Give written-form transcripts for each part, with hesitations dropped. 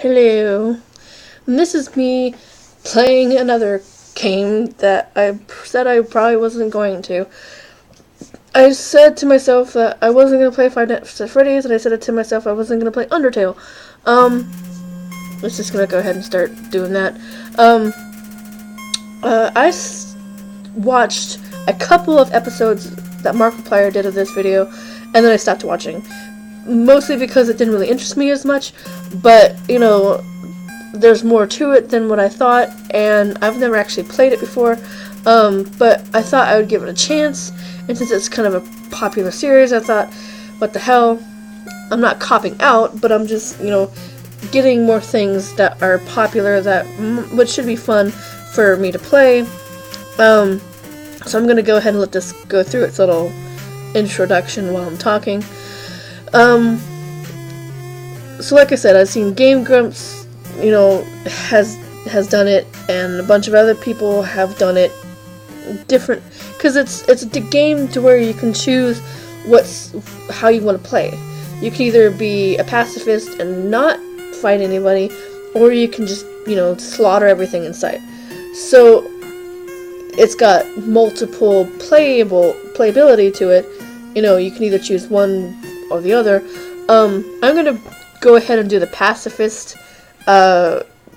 Hello. And this is me playing another game that I said I probably wasn't going to. I said to myself that I wasn't going to play Five Nights at Freddy's, and I said it to myself I wasn't going to play Undertale. Let's just going to go ahead and start doing that. Watched a couple of episodes that Markiplier did of this video, and then I stopped watching. Mostly because it didn't really interest me as much, but, you know, there's more to it than what I thought, and I've never actually played it before, but I thought I would give it a chance, and since it's kind of a popular series, I thought, what the hell, I'm not copping out, but I'm just, you know, getting more things that are popular which should be fun for me to play. So I'm gonna go ahead and let this go through its little introduction while I'm talking. So like I said, I've seen Game Grumps, you know, has done it, and a bunch of other people have done it different, because it's a game to where you can choose how you want to play. You can either be a pacifist and not fight anybody, or you can just, you know, slaughter everything in sight. So it's got multiple playability to it. You know, you can either choose one or the other. I'm gonna go ahead and do the pacifist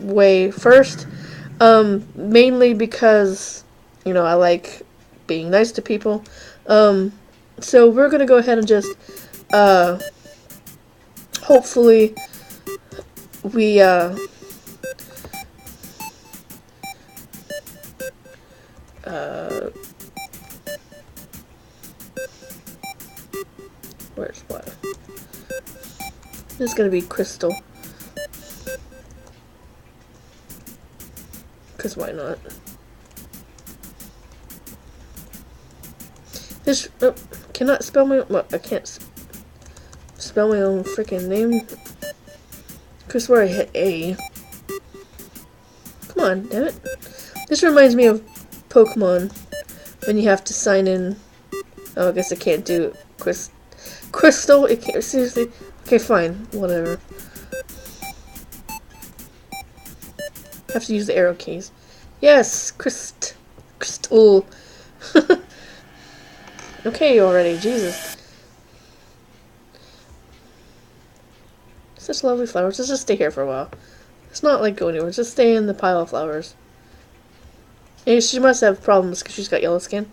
way first, mainly because, you know, I like being nice to people. So we're gonna go ahead and just hopefully we where's what? This is gonna be Crystal. Cause why not? This cannot spell my. Well, I can't spell my own freaking name. Cause where I hit A. Come on, damn it! This reminds me of Pokemon when you have to sign in. Oh, I guess I can't do it. Crystal. It can't, seriously. Okay, fine. Whatever. Have to use the arrow keys. Yes, Crystal. Okay, already. Jesus. Such lovely flowers. Let's just stay here for a while. It's not like go anywhere. Just stay in the pile of flowers. And she must have problems because she's got yellow skin.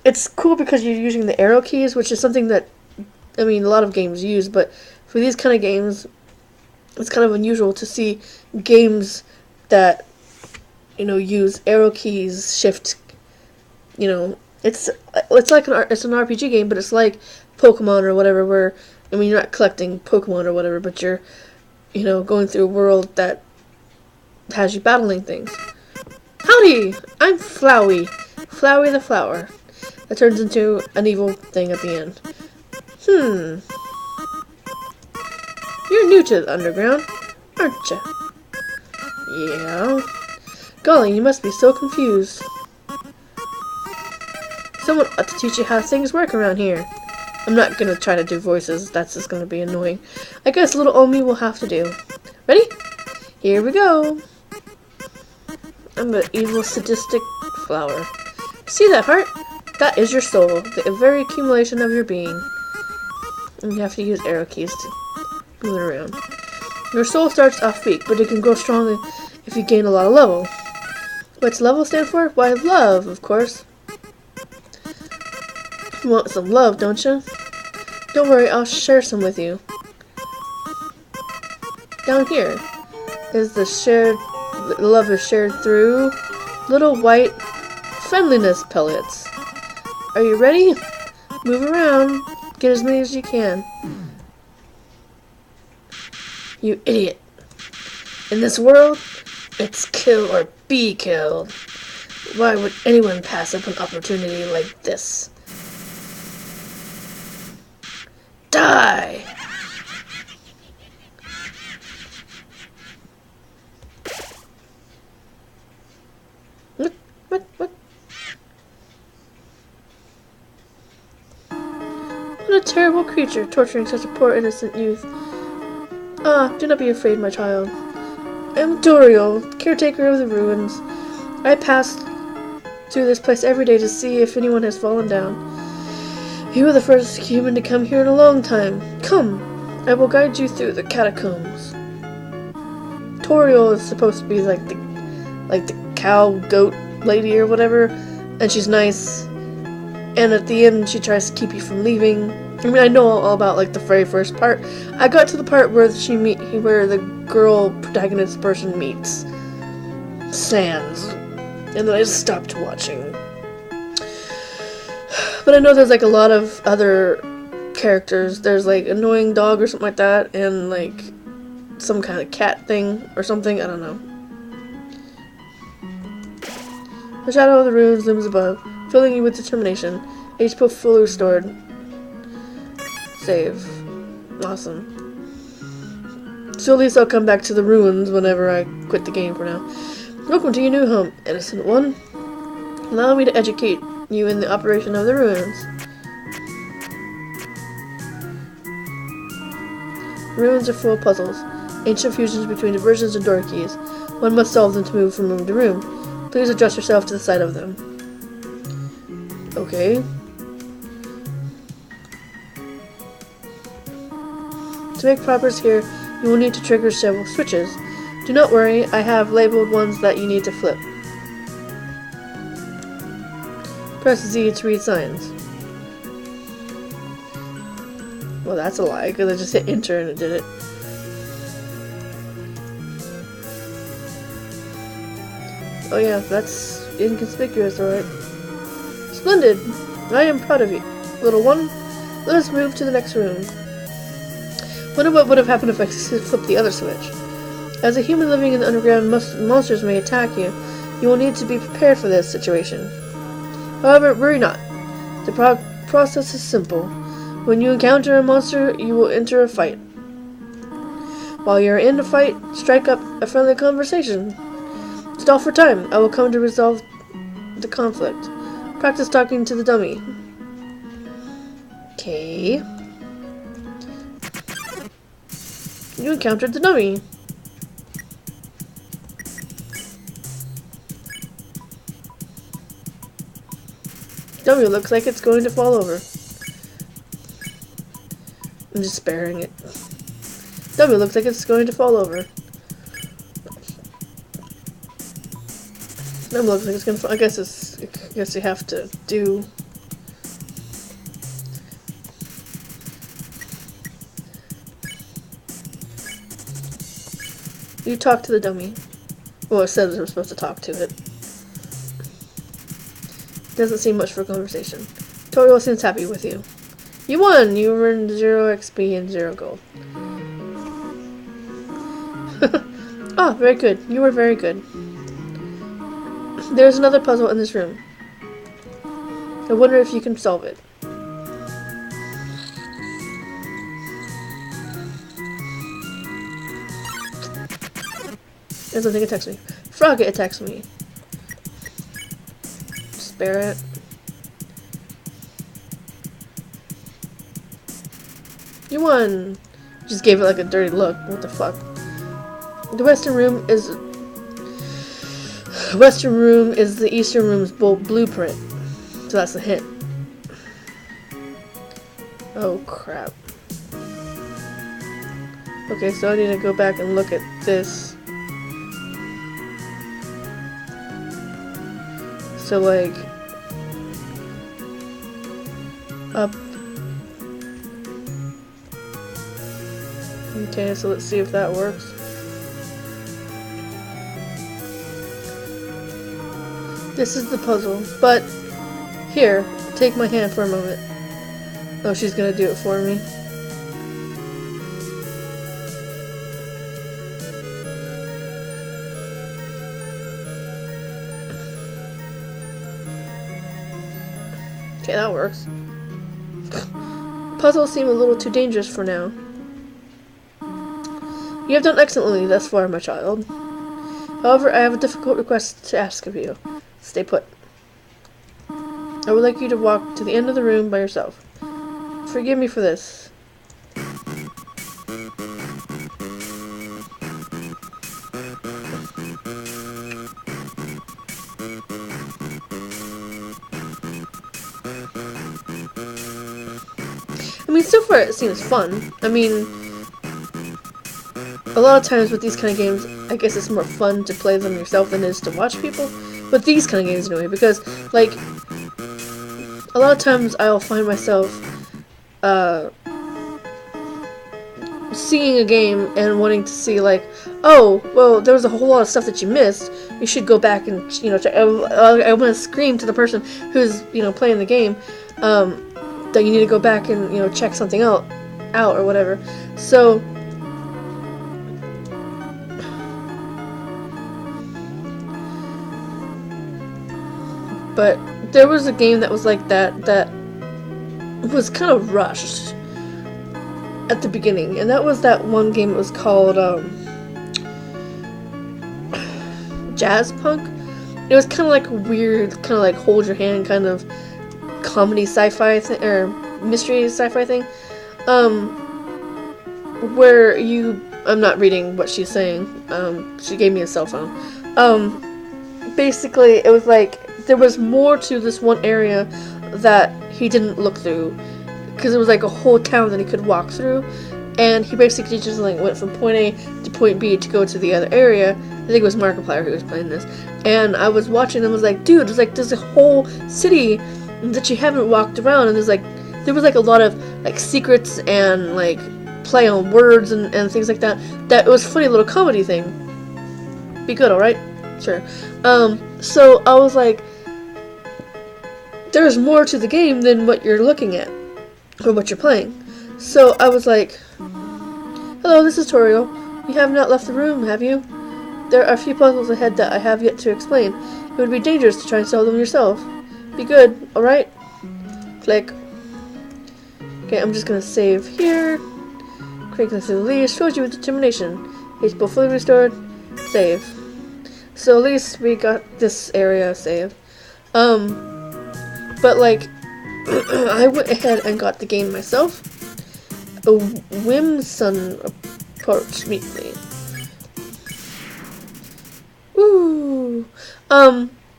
It's cool because you're using the arrow keys, which is something that, I mean, a lot of games use, but for these kind of games, it's kind of unusual to see games that, you know, use arrow keys, shift, you know, it's like it's an RPG game, but it's like Pokemon or whatever, where, I mean, you're not collecting Pokemon or whatever, but you're, you know, going through a world that has you battling things. Howdy! I'm Flowey. Flowey the flower. That turns into an evil thing at the end. You're new to the underground, aren't you? Yeah. Golly, you must be so confused. Someone ought to teach you how things work around here. I'm not gonna try to do voices, that's just gonna be annoying. I guess little Omi will have to do. Ready? Here we go. I'm an evil, sadistic flower. See that heart? That is your soul, the very accumulation of your being. And you have to use arrow keys to move it around. Your soul starts off weak, but it can grow stronger if you gain a lot of level. What's level stand for? Why, love, of course. You want some love, don't you? Don't worry, I'll share some with you. Down here is the love is shared through little white friendliness pellets. Are you ready? Move around. Get as many as you can. You idiot. In this world, it's kill or be killed. Why would anyone pass up an opportunity like this? Die! What? What a terrible creature, torturing such a poor innocent youth. Ah, do not be afraid, my child. I am Toriel, caretaker of the ruins. I pass through this place every day to see if anyone has fallen down. You are the first human to come here in a long time. Come, I will guide you through the catacombs. Toriel is supposed to be like the cow goat lady or whatever, and she's nice. And at the end, she tries to keep you from leaving. I mean, I know all about like the very first part. I got to the part where where the girl protagonist person meets Sans, and then I just stopped watching. But I know there's like a lot of other characters. There's like annoying dog or something like that, and like some kind of cat thing or something. I don't know. The shadow of the ruins looms above, filling you with determination. HP fully restored. Save. Awesome. So at least I'll come back to the ruins whenever I quit the game for now. Welcome to your new home, innocent one. Allow me to educate you in the operation of the ruins. Ruins are full of puzzles, ancient fusions between diversions and door keys. One must solve them to move from room to room. Please adjust yourself to the sight of them. Okay. To make progress here, you will need to trigger several switches. Do not worry, I have labeled ones that you need to flip. Press Z to read signs. Well, that's a lie, because I just hit enter and it did it. Oh yeah, that's inconspicuous, alright. Splendid! I am proud of you. Little one, let us move to the next room. Wonder what would have happened if I flipped the other switch. As a human living in the underground, monsters may attack you. You will need to be prepared for this situation. However, worry not. The process is simple. When you encounter a monster, you will enter a fight. While you are in the fight, strike up a friendly conversation. Stall for time. I will come to resolve the conflict. Practice talking to the dummy. Okay. You encountered the dummy. Dummy looks like it's going to fall over. I'm just sparing it. Dummy looks like it's going to fall over. Dummy looks like it's going to fall. I guess you have to do. You talk to the dummy. Well, it says we're supposed to talk to it. Doesn't seem much for a conversation. Toriel seems happy with you. You won! You earned 0 XP and 0 gold. Ah, very good. You were very good. There's another puzzle in this room. I wonder if you can solve it. There's something attacks me. Frog, it attacks me. Spare it. You won! Just gave it like a dirty look. What the fuck? The western room is the eastern room's blueprint. So that's a hint. Oh crap. Okay, so I need to go back and look at this. So like up. Okay, so let's see if that works. This is the puzzle, but here, take my hand for a moment. Oh, she's gonna do it for me. Okay, that works. Puzzles seem a little too dangerous for now. You have done excellently thus far, my child. However, I have a difficult request to ask of you. Stay put. I would like you to walk to the end of the room by yourself. Forgive me for this. I mean, so far it seems fun. I mean, a lot of times with these kind of games, I guess it's more fun to play them yourself than it is to watch people. But these kind of games anyway, because, like, a lot of times I'll find myself, seeing a game and wanting to see, like, oh, well, there was a whole lot of stuff that you missed. You should go back and, you know, I want to scream to the person who's, you know, playing the game, that you need to go back and, you know, check something out or whatever. So, but there was a game that was like that was kind of rushed at the beginning, and that was that one game that was called Jazz Punk. It was kind of like a weird, kind of like hold your hand kind of comedy sci-fi thing, or mystery sci-fi thing, where I'm not reading what she's saying, she gave me a cell phone. Basically it was like there was more to this one area that he didn't look through, because it was like a whole town that he could walk through, and he basically just like went from point A to point B to go to the other area. I think it was Markiplier who was playing this, and I was watching and was like, dude, there's a whole city that you haven't walked around, and there was like a lot of like secrets and like play on words and things like that. That it was a funny little comedy thing. Be good, alright? Sure. So I was like, there's more to the game than what you're looking at, or what you're playing. So I was like, hello, this is Toriel. You have not left the room, have you? There are a few puzzles ahead that I have yet to explain. It would be dangerous to try and solve them yourself. Be good, alright? Click. Okay, I'm just gonna save here. Cranking through the leaves shows you with determination. HP fully restored. Save. So at least we got this area saved. But like, I went ahead and got the game myself. A Whimsun approached me. Woo!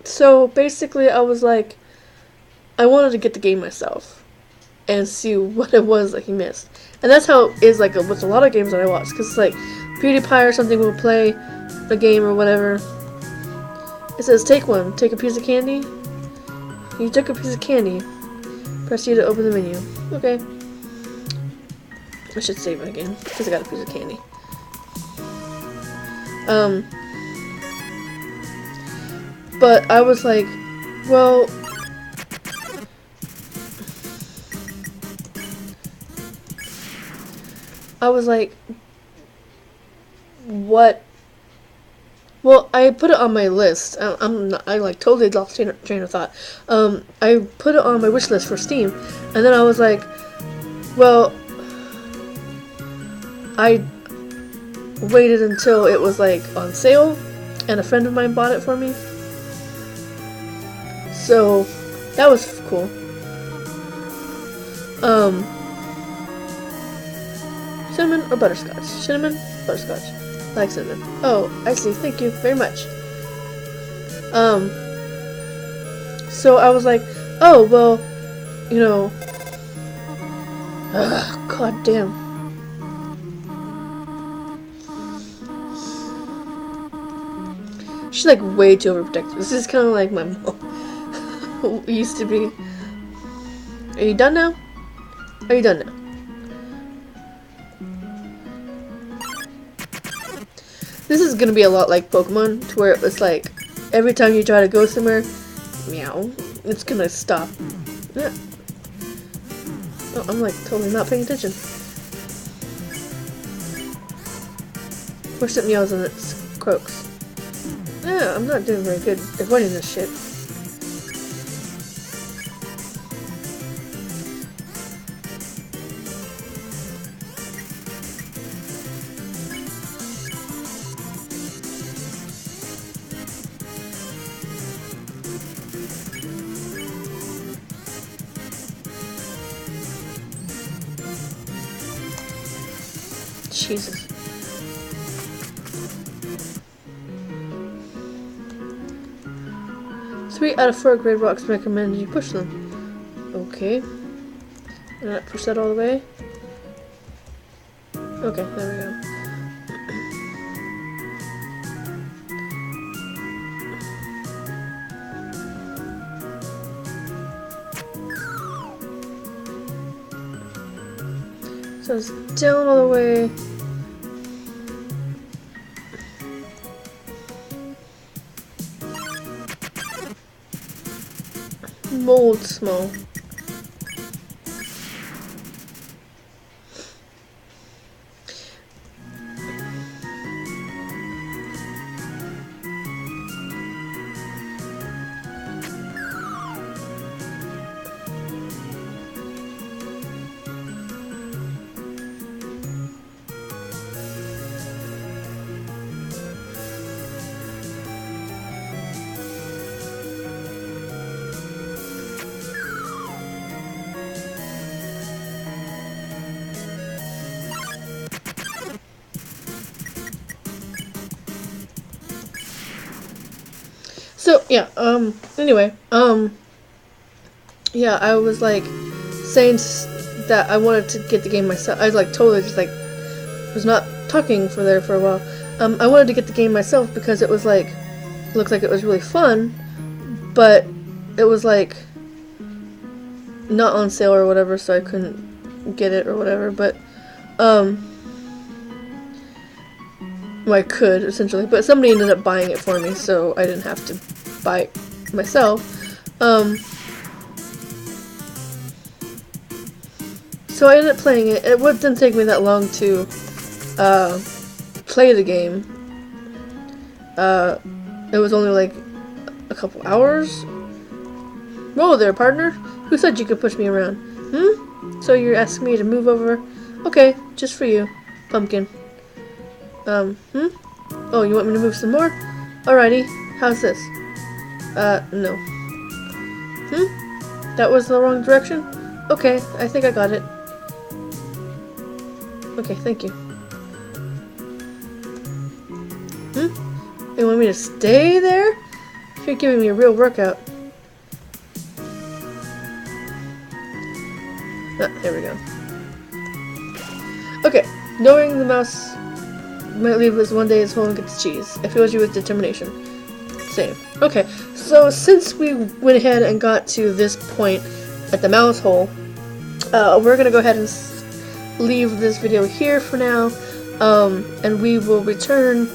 So basically I was like, I wanted to get the game myself and see what it was that he missed. And that's how it is like with a lot of games that I watch, because it's like PewDiePie or something will play a game or whatever. It says take one, take a piece of candy. You took a piece of candy. Press U to open the menu. Okay. I should save it again, because I got a piece of candy. But I was like, well, I was like, what? Well, I put it on my list. I like totally lost train of thought. I put it on my wish list for Steam, and then I was like, well, I waited until it was like on sale, and a friend of mine bought it for me. So that was cool. Cinnamon or butterscotch? Cinnamon, butterscotch. I like cinnamon. Oh, I see. Thank you very much. So I was like, oh, well, you know, god damn. She's like way too overprotective. This is kind of like my mom used to be. Are you done now? Are you done now? This is gonna be a lot like Pokemon, to where it was like, every time you try to go somewhere, meow, it's gonna stop. Yeah. Oh, I'm like totally not paying attention. First it meows and it croaks. Yeah, I'm not doing very good avoiding this shit. Jesus. 3 out of 4 grade rocks recommend you push them. Okay. Push that all the way. Okay, there we go. So it's down all the way. Mold small. So yeah, anyway, yeah, I was like saying that I wanted to get the game myself. I was like totally just like was not talking for a while. I wanted to get the game myself because it was like looked like it was really fun, but it was like not on sale or whatever, so I couldn't get it or whatever. But well, I could essentially, but somebody ended up buying it for me, so I didn't have to buy it myself. So I ended up playing it. It didn't take me that long to play the game. It was only like a couple hours. Whoa there, partner. Who said you could push me around? So you're asking me to move over? Okay, just for you, pumpkin. Oh, you want me to move some more? Alrighty, how's this? No. That was the wrong direction? Okay, I think I got it. Okay, thank you. You want me to stay there? You're giving me a real workout. Ah, there we go. Okay, knowing the mouse might leave us one day as home gets cheese. It fills you with determination. Same. Okay, so since we went ahead and got to this point at the mouse hole, we're gonna go ahead and leave this video here for now, and we will return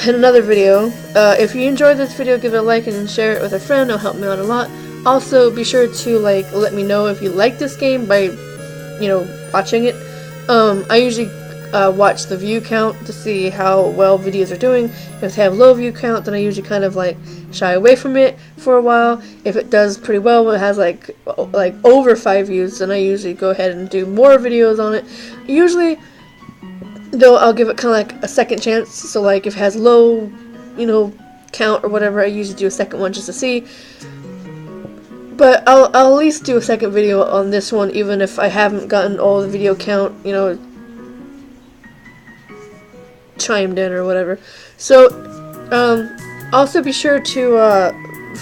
in another video. If you enjoyed this video, give it a like and share it with a friend. It'll help me out a lot. Also, be sure to let me know if you like this game by, watching it. I usually watch the view count to see how well videos are doing. If they have low view count, then I usually kind of shy away from it for a while. If it does pretty well, but it has like over 5 views, then I usually go ahead and do more videos on it. Usually, though, I'll give it kind of a second chance. So if it has low, count or whatever, I usually do a second one just to see. But I'll at least do a second video on this one, even if I haven't gotten all the video count, chimed in or whatever. So, also be sure to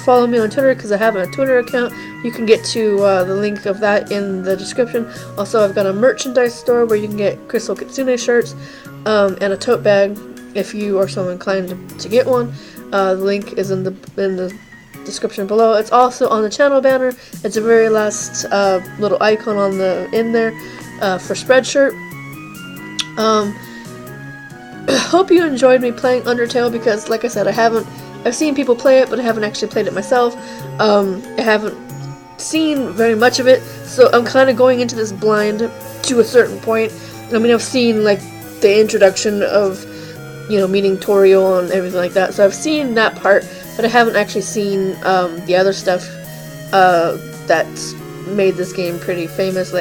follow me on Twitter, because I have a Twitter account. You can get to the link of that in the description. Also, I've got a merchandise store where you can get Crystal Kitsune shirts and a tote bag if you are so inclined to get one. The link is in the description below. It's also on the channel banner. It's a very last little icon on in there for Spreadshirt. Hope you enjoyed me playing Undertale, because like I said, I've seen people play it, but I haven't actually played it myself. I haven't seen very much of it, so I'm kind of going into this blind to a certain point. I mean, I've seen the introduction of meeting Toriel and everything like that, so I've seen that part, but I haven't actually seen the other stuff that's made this game pretty famous.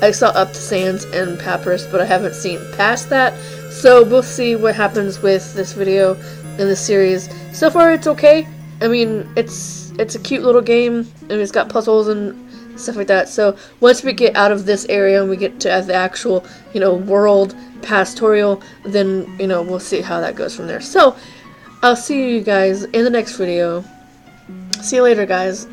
I saw Up to Sands and Papyrus, but I haven't seen past that. So we'll see what happens with this video in this series. So far, it's okay. I mean, it's a cute little game, and it's got puzzles and stuff like that. So once we get out of this area and we get to the actual, world past Toriel, then we'll see how that goes from there. So I'll see you guys in the next video. See you later, guys.